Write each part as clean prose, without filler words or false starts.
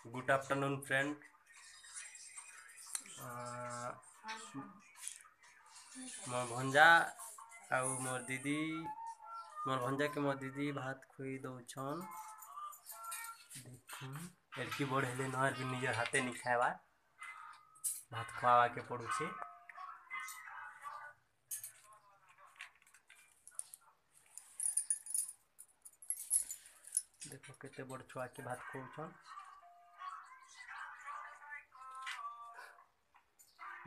Good afternoon friend. मोर भंजा आउ मोर दीदी मोर भंजा के मोर दीदी भात खुई दौछन। देखुन एड़की बड़ हेले नहर भी निजर हाथे नहीं खावा भात खुआवा के पड़ुछे। देखो केते बड़ छुआ के भात खुआउछन।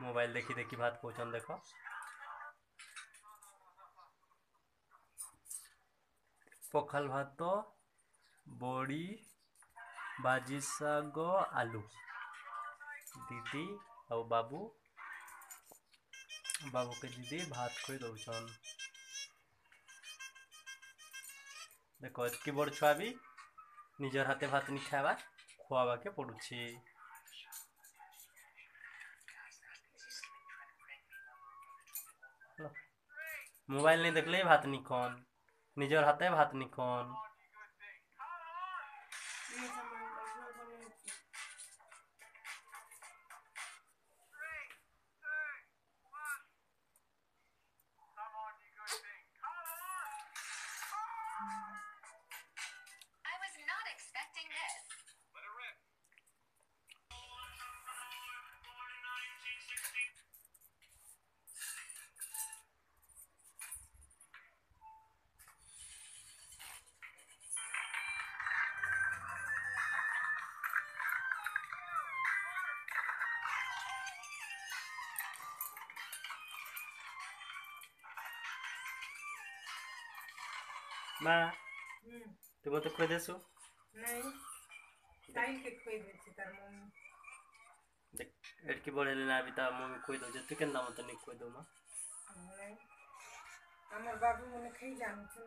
मोबाइल देखी देखी भात खुआउछन। देखो पखाल भात बड़ी बाजी साग आलू। दीदी और बाबू के दीदी भात खुई दौछन। देखो एतकी बड़ छुआ भी निजर हाथे भात नहीं खावा खुआवा के पड़ुछी। मोबाइल नहीं देखले भात नहीं खन निजर हाथे भात नहीं खन। माँ तुम तो खोई देसु नहीं साइल के खोई देछि तार मम्मी देख एड़की बड़ हेले ना भी ता मम्मी खोई दो जे तू केना मत नहीं खोई दो माँ। नहीं हमर बाबू मने खई जानु छन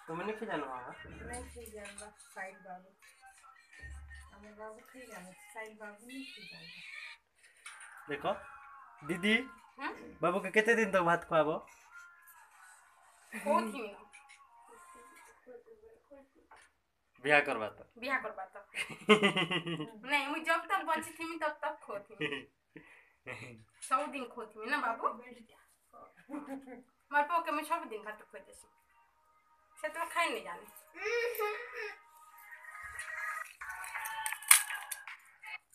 तुम नहीं खी जानो माँ नहीं खई जान बा साइल बाबू हमर बाबू खई जानु साइल बाबू नहीं खई जान। देखो दीदी बाबू के केते दिन तक भात खुआबो कोथी बियाह करबा तो नहीं मुझे जब तक बची थी तब तक खोती 100 दिन खोती ना बाबू मार पो के मैं 6 दिन भात खोई देसी से तो खाई नहीं जाने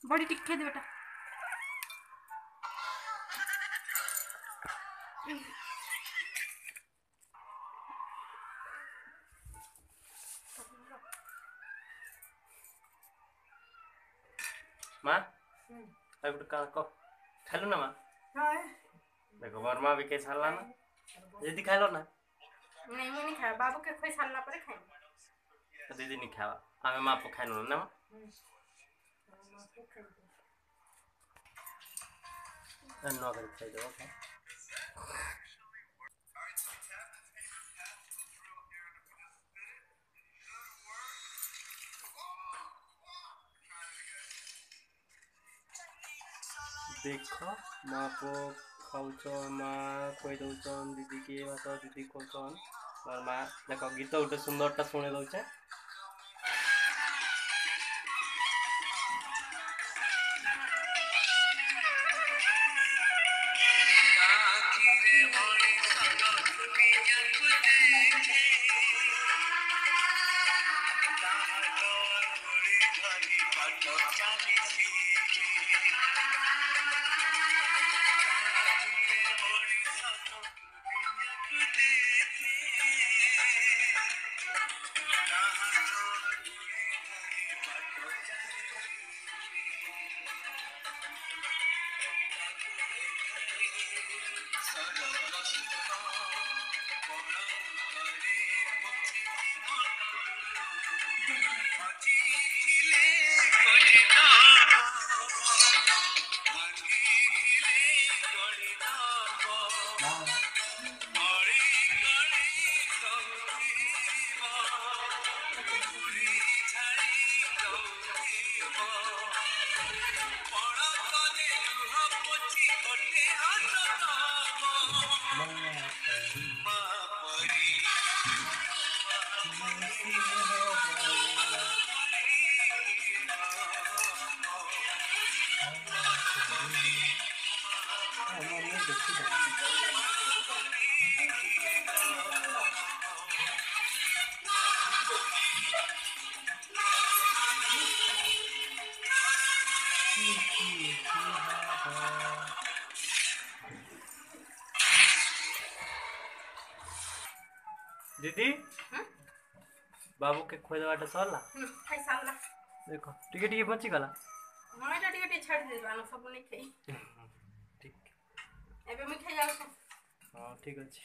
बड़ी टिक्के दे बेटा माँ अब का को खालू ना माँ। हां देखो वर्मा भी के छाला ना दीदी खा लो ना। नहीं मैं नहीं खाया बाबू के खोई सालना पर खाएंगे तो दीदी नहीं खावा हमें माँ को खानो ना माँ। नो कर खाई दो ओके। देखो माँ को खाऊचन माँ खोई दौचन दीदी के भात दीदी खाऊचन और माँ देखो गीत गोटे सुंदरटा शुणे दौचे। दीदी बाबू के खोई दबाटा सरला खाई सामला देखो टिके टिके बची गला हां एटा टिके छाड़ दे बानो सब नहीं खाई ठीक एबे मैं खाई जाऊ हां ठीक अछि।